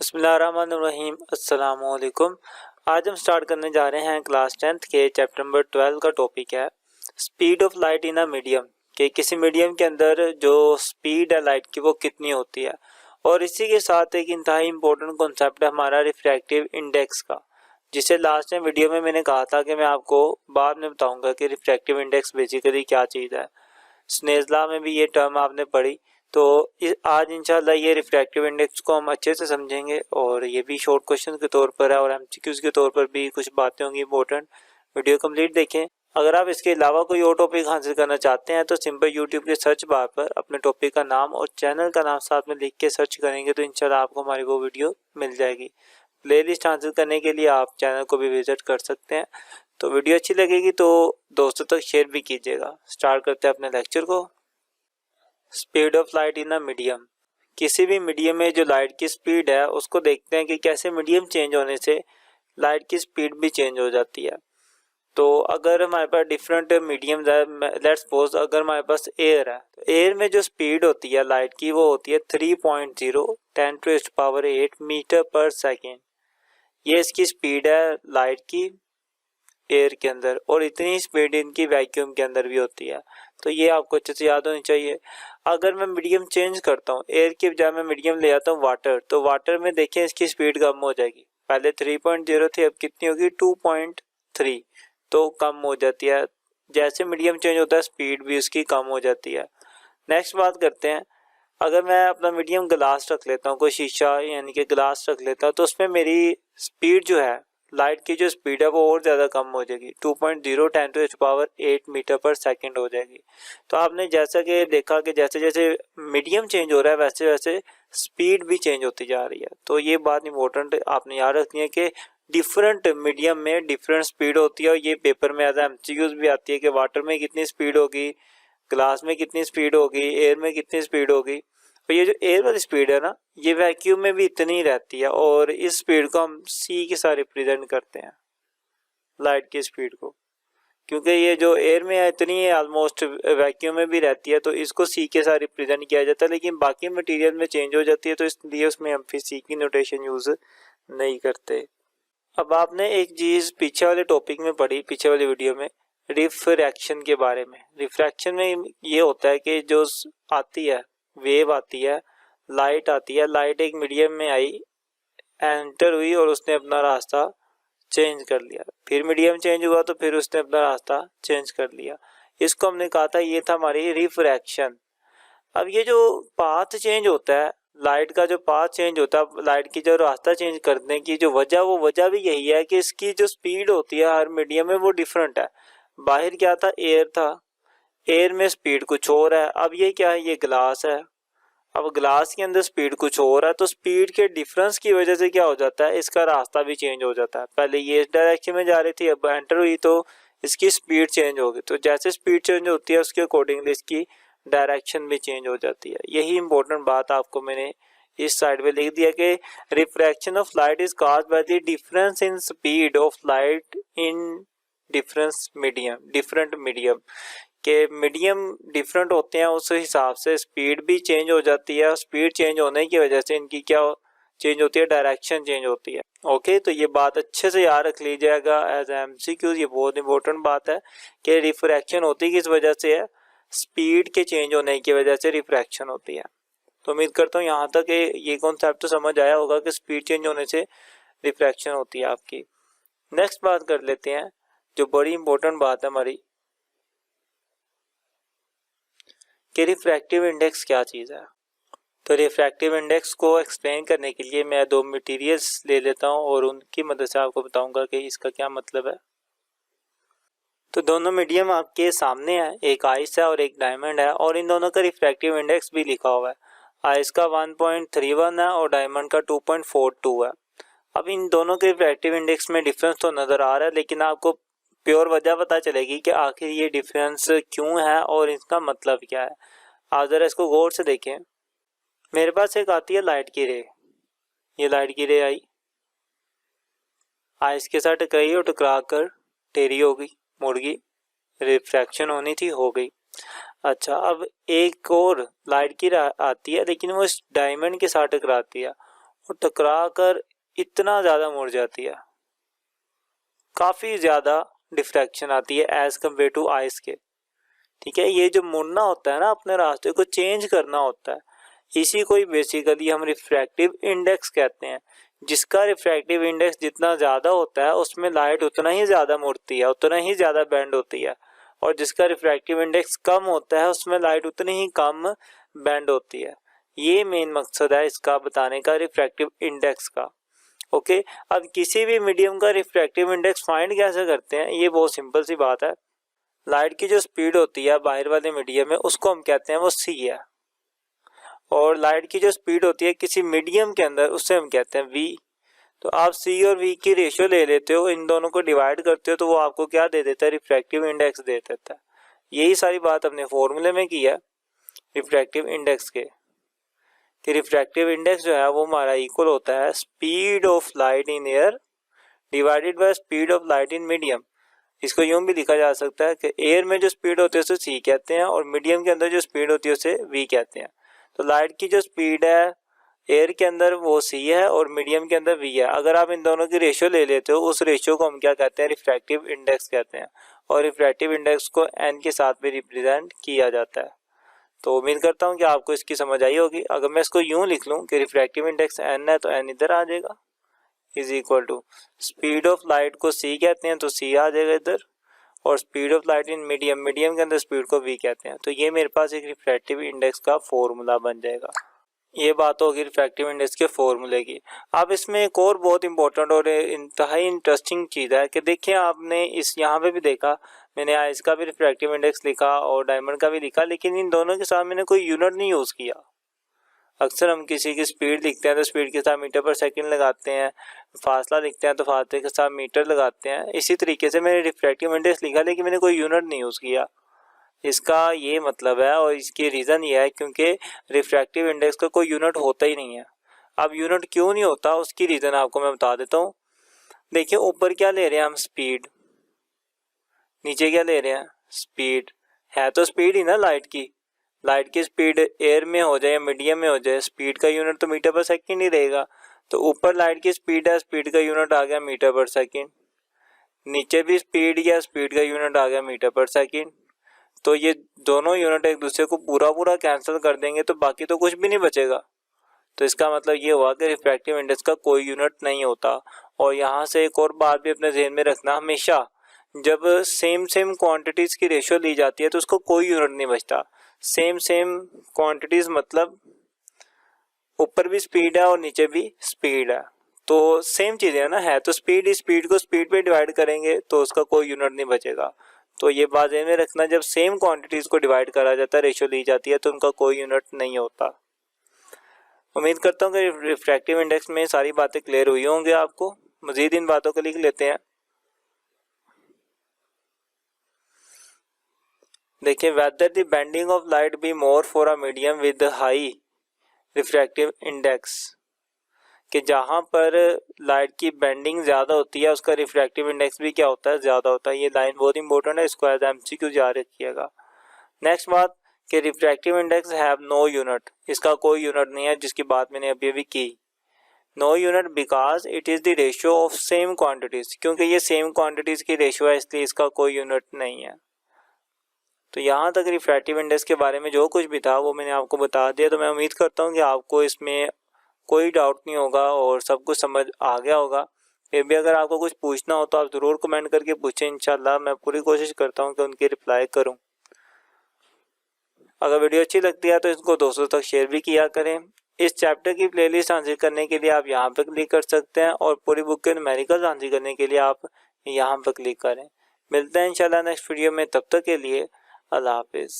बिस्मिल्लाहिर्रहमानिर्रहीम। अस्सलाम वालेकुम। आज हम स्टार्ट करने जा रहे हैं क्लास 10th के चैप्टर नंबर 12 का टॉपिक है speed of light in a medium. कि किसी मीडियम के अंदर जो स्पीड है लाइट की वो कितनी होती है। और इसी के साथ एक इंतहाई इंपॉर्टेंट कॉन्सेप्ट है हमारा रिफ्रैक्टिव इंडेक्स का, जिसे लास्ट टाइम वीडियो में मैंने कहा था कि मैं आपको बाद में बताऊंगा कि रिफ्रैक्टिव इंडेक्स बेसिकली क्या चीज़ है। स्नेज़ लॉ में भी ये टर्म आपने पढ़ी। तो आज इंशाल्लाह ये रिफ्रैक्टिव इंडेक्स को हम अच्छे से समझेंगे और ये भी शॉर्ट क्वेश्चन के तौर पर है और एमसीक्यूज के तौर पर भी कुछ बातें होंगी इंपॉर्टेंट। वीडियो कंप्लीट देखें। अगर आप इसके अलावा कोई और टॉपिक हासिल करना चाहते हैं तो सिंपल यूट्यूब के सर्च बार पर अपने टॉपिक का नाम और चैनल का नाम साथ में लिख के सर्च करेंगे तो इंशाल्लाह आपको हमारी वो वीडियो मिल जाएगी। प्लेलिस्ट हासिल करने के लिए आप चैनल को भी विजिट कर सकते हैं। तो वीडियो अच्छी लगेगी तो दोस्तों तक शेयर भी कीजिएगा। स्टार्ट करते हैं अपने लेक्चर को। Speed of light in a medium. किसी भी मीडियम में जो लाइट की स्पीड है उसको देखते हैं कि कैसे मीडियम चेंज होने से लाइट की स्पीड भी चेंज हो जाती है। तो अगर हमारे पास डिफरेंट मीडियम्स है, लेट्स सपोज अगर हमारे पास एयर है तो एयर में जो स्पीड होती है लाइट की वो होती है 3.0 10⁸ मीटर पर सेकेंड। ये इसकी स्पीड है लाइट की एयर के अंदर, और इतनी स्पीड इनकी वैक्यूम के अंदर भी होती है। तो ये आपको अच्छे से याद होनी चाहिए। अगर मैं मीडियम चेंज करता हूँ, एयर की बजाय मैं मीडियम ले आता हूँ वाटर, तो वाटर में देखिए इसकी स्पीड कम हो जाएगी। पहले 3.0 थी, अब कितनी होगी 2.3, तो कम हो जाती है। जैसे मीडियम चेंज होता है स्पीड भी उसकी कम हो जाती है। नेक्स्ट बात करते हैं। अगर मैं अपना मीडियम ग्लास रख लेता हूँ, कोई शीशा यानी कि ग्लास रख लेता हूँ, तो उसमें मेरी स्पीड जो है लाइट की जो स्पीड है वो और ज़्यादा कम हो जाएगी। 2.0 10⁸ मीटर पर सेकेंड हो जाएगी। तो आपने जैसा कि देखा कि जैसे जैसे मीडियम चेंज हो रहा है वैसे वैसे स्पीड भी चेंज होती जा रही है। तो ये बात इंपॉर्टेंट आपने याद रखनी है कि डिफरेंट मीडियम में डिफरेंट स्पीड होती है। और ये पेपर में एज एमसीक्यूज भी आती है कि वाटर में कितनी स्पीड होगी, ग्लास में कितनी स्पीड होगी, एयर में कितनी स्पीड होगी। तो ये जो एयर वाली स्पीड है ना, ये वैक्यूम में भी इतनी रहती है, और इस स्पीड को हम सी के साथ रिप्रेजेंट करते हैं लाइट की स्पीड को। क्योंकि ये जो एयर में है इतनी है ऑलमोस्ट वैक्यूम में भी रहती है, तो इसको सी के साथ रिप्रेजेंट किया जाता है। लेकिन बाकी मटेरियल में चेंज हो जाती है तो इसलिए उसमें हम फिर सी की नोटेशन यूज नहीं करते। अब आपने एक चीज पीछे वाले टॉपिक में पढ़ी, पीछे वाली वीडियो में, रिफ्रैक्शन के बारे में। रिफ्रैक्शन में ये होता है कि जो आती है वेव आती है, लाइट आती है, लाइट एक मीडियम में आई, एंटर हुई और उसने अपना रास्ता चेंज कर लिया। फिर मीडियम चेंज हुआ तो फिर उसने अपना रास्ता चेंज कर लिया। इसको हमने कहा था ये था हमारी रिफ्रैक्शन। अब ये जो पाथ चेंज होता है, लाइट का जो पाथ चेंज होता है, लाइट की जो रास्ता चेंज करने की जो वजह, वो वजह भी यही है कि इसकी जो स्पीड होती है हर मीडियम में वो डिफरेंट है। बाहर क्या था, एयर था, एयर में स्पीड कुछ और है। अब ये क्या है, ये ग्लास है, अब ग्लास के अंदर स्पीड कुछ और है। तो स्पीड के डिफरेंस की वजह से क्या हो जाता है, इसका रास्ता भी चेंज हो जाता है। पहले ये इस डायरेक्शन में जा रही थी, अब एंटर हुई तो इसकी स्पीड चेंज हो गई। तो जैसे स्पीड चेंज होती है उसके अकॉर्डिंगली इसकी डायरेक्शन भी चेंज हो जाती है। यही इंपॉर्टेंट बात आपको मैंने इस साइड में लिख दिया कि refraction of light is caused by the difference in speed of light in different medium. के मीडियम डिफरेंट होते हैं, उस हिसाब से स्पीड भी चेंज हो जाती है। और स्पीड चेंज होने की वजह से इनकी क्या चेंज होती है, डायरेक्शन चेंज होती है। ओके, तो ये बात अच्छे से याद रख लीजिएगा एज एमसीक्यू। ये बहुत इंपॉर्टेंट बात है कि रिफ्रैक्शन होती किस वजह से है, स्पीड के चेंज होने की वजह से रिफ्रैक्शन होती है। तो उम्मीद करता हूँ यहाँ तक ये कॉन्सेप्ट तो समझ आया होगा कि स्पीड चेंज होने से रिफ्रैक्शन होती है आपकी। नेक्स्ट बात कर लेते हैं जो बड़ी इंपॉर्टेंट बात है हमारी, कि रिफ्रैक्टिव इंडेक्स क्या चीज़ है। तो रिफ्रैक्टिव इंडेक्स को एक्सप्लेन करने के लिए मैं दो मटेरियल्स ले लेता हूँ और उनकी मदद से आपको बताऊंगा कि इसका क्या मतलब है। तो दोनों मीडियम आपके सामने है, एक आइस है और एक डायमंड है, और इन दोनों का रिफ्रैक्टिव इंडेक्स भी लिखा हुआ है। आइस का 1.31 है और डायमंड का 2.42 है। अब इन दोनों के रिफ्रैक्टिव इंडेक्स में डिफरेंस तो नज़र आ रहा है, लेकिन आपको प्योर वजह पता चलेगी कि आखिर ये डिफरेंस क्यों है और इसका मतलब क्या है। आप ज़रा इसको गौर से देखें। मेरे पास एक आती है लाइट की रे, ये लाइट की रे आई, आइस के साथ टकराई और टकरा कर टेढ़ी हो गई, मुड़ गई, रिफ्रैक्शन होनी थी, हो गई। अच्छा, अब एक और लाइट की रे आती है लेकिन वो इस डायमंड के साथ टकराती है और टकरा कर इतना ज़्यादा मुड़ जाती है, काफ़ी ज़्यादा डिफ्रैक्शन आती है एज़ कम्पेयर टू आइस के। ठीक है, ये जो मुड़ना होता है ना, अपने रास्ते को चेंज करना होता है, इसी को ही बेसिकली हम रिफ्रैक्टिव इंडेक्स कहते हैं। जिसका रिफ्रैक्टिव इंडेक्स जितना ज़्यादा होता है उसमें लाइट उतना ही ज़्यादा मुड़ती है, उतना ही ज़्यादा बेंड होती है, और जिसका रिफ्रैक्टिव इंडेक्स कम होता है उसमें लाइट उतनी ही कम बेंड होती है। ये मेन मकसद है इसका बताने का, रिफ्रैक्टिव इंडेक्स का। ओके, अब किसी भी मीडियम का रिफ्रैक्टिव इंडेक्स फाइंड कैसे करते हैं, ये बहुत सिंपल सी बात है। लाइट की जो स्पीड होती है बाहर वाले मीडियम में, उसको हम कहते हैं वो c है, और लाइट की जो स्पीड होती है किसी मीडियम के अंदर, उससे हम कहते हैं v। तो आप c और v की रेशियो ले लेते हो, इन दोनों को डिवाइड करते हो, तो वो आपको क्या दे देता है, रिफ्रैक्टिव इंडेक्स दे देता है। यही सारी बात अपने फॉर्मूले में की है रिफ्रैक्टिव इंडेक्स के, कि रिफ्रैक्टिव इंडेक्स जो है वो हमारा इक्वल होता है speed of light in air divided by speed of light in medium. इसको यूं भी लिखा जा सकता है कि एयर में जो स्पीड होती है उसे c कहते हैं, और मीडियम के अंदर जो स्पीड होती है उसे v कहते हैं। तो लाइट की जो स्पीड है एयर के अंदर वो c है, और मीडियम के अंदर v है। अगर आप इन दोनों की रेशियो ले लेते हो, उस रेशियो को हम क्या कहते हैं, रिफ्रैक्टिव इंडेक्स कहते हैं, और रिफ्रैक्टिव इंडेक्स को n के साथ भी रिप्रेजेंट किया जाता है। तो उम्मीद करता हूँ कि आपको इसकी समझ आई होगी। अगर मैं इसको यूं लिख लूँ कि रिफ्रैक्टिव इंडेक्स n है, तो n इधर आ जाएगा, is equal to speed of light को c कहते हैं तो c आ जाएगा इधर, और speed of light in medium, medium के अंदर स्पीड को v कहते हैं। तो ये मेरे पास एक रिफ्रैक्टिव इंडेक्स का फॉर्मूला बन जाएगा। ये बात होगी रिफ्रैक्टिव इंडेक्स के फॉर्मूले की। अब इसमें एक और बहुत इंपॉर्टेंट और इंतहाई इंटरेस्टिंग चीज़ है कि देखिए, आपने इस यहाँ पे भी देखा, मैंने आइस का भी रिफ्रैक्टिव इंडेक्स लिखा और डायमंड का भी लिखा, लेकिन इन दोनों के साथ मैंने कोई यूनिट नहीं यूज़ किया। अक्सर हम किसी की स्पीड लिखते हैं तो स्पीड के साथ मीटर पर सेकंड लगाते हैं, फासला लिखते हैं तो फासले के साथ मीटर लगाते हैं। इसी तरीके से मैंने रिफ्रैक्टिव इंडेक्स लिखा, लेकिन मैंने कोई यूनिट नहीं यूज़ किया। इसका ये मतलब है, और इसकी रीज़न ये है क्योंकि रिफ्रैक्टिव इंडेक्स का कोई यूनिट होता ही नहीं है। अब यूनिट क्यों नहीं होता, उसकी रीज़न आपको मैं बता देता हूँ। देखिए, ऊपर क्या ले रहे हैं हम, स्पीड, नीचे क्या ले रहे हैं, स्पीड। है तो स्पीड ही ना लाइट की। लाइट की स्पीड एयर में हो जाए या मीडियम में हो जाए, स्पीड का यूनिट तो मीटर पर सेकंड ही रहेगा। तो ऊपर लाइट की स्पीड है, स्पीड का यूनिट आ गया मीटर पर सेकंड, नीचे भी स्पीड या स्पीड का यूनिट आ गया मीटर पर सेकंड। तो ये दोनों यूनिट एक दूसरे को पूरा कैंसिल कर देंगे, तो बाकी तो कुछ भी नहीं बचेगा। तो इसका मतलब ये हुआ कि रिफ्रैक्टिव इंडेक्स का कोई यूनिट नहीं होता। और यहाँ से एक और बात भी अपने ज़हन में रखना, हमेशा जब सेम क्वांटिटीज की रेशियो ली जाती है तो उसको कोई यूनिट नहीं बचता। सेम क्वांटिटीज मतलब ऊपर भी स्पीड है और नीचे भी स्पीड है, तो सेम चीज़ है ना, है तो स्पीड को स्पीड पे डिवाइड करेंगे तो उसका कोई यूनिट नहीं बचेगा। तो ये बात ध्यान में रखना, जब सेम क्वांटिटीज को डिवाइड करा जाता है, रेशियो ली जाती है, तो उनका कोई यूनिट नहीं होता। उम्मीद करता हूँ कि रिफ्रैक्टिव इंडेक्स में सारी बातें क्लियर हुई होंगी आपको। मजीद इन बातों को लिख लेते हैं। देखिए, whether the bending of light be more for a medium with high refractive index, कि जहाँ पर लाइट की बेंडिंग ज़्यादा होती है उसका रिफ्रैक्टिव इंडेक्स भी क्या होता है, ज़्यादा होता है। ये लाइन बहुत इंपॉर्टेंट है, इसको एज एमसीक्यू याद रखिएगा। नेक्स्ट बात कि refractive index have no unit, इसका कोई यूनिट नहीं है, जिसकी बात मैंने अभी अभी की। No unit because it is the ratio of same quantities, क्योंकि ये सेम क्वांटिटीज़ की रेशियो है, इसलिए इसका कोई यूनिट नहीं है। तो यहाँ तक रिफ्रैक्टिव इंडेक्स के बारे में जो कुछ भी था वो मैंने आपको बता दिया। तो मैं उम्मीद करता हूँ कि आपको इसमें कोई डाउट नहीं होगा और सब कुछ समझ आ गया होगा। फिर भी अगर आपको कुछ पूछना हो तो आप ज़रूर कमेंट करके पूछें, इंशाल्लाह मैं पूरी कोशिश करता हूँ कि उनकी रिप्लाई करूँ। अगर वीडियो अच्छी लगती है तो इसको दोस्तों तक शेयर भी किया करें। इस चैप्टर की प्लेलिस्ट हासिल करने के लिए आप यहाँ पर क्लिक कर सकते हैं, और पूरी बुक के न्यूमेरिकल्स हासिल करने के लिए आप यहाँ पर क्लिक करें। मिलते हैं इंशाल्लाह नेक्स्ट वीडियो में, तब तक के लिए अल्लाह हाफिज़।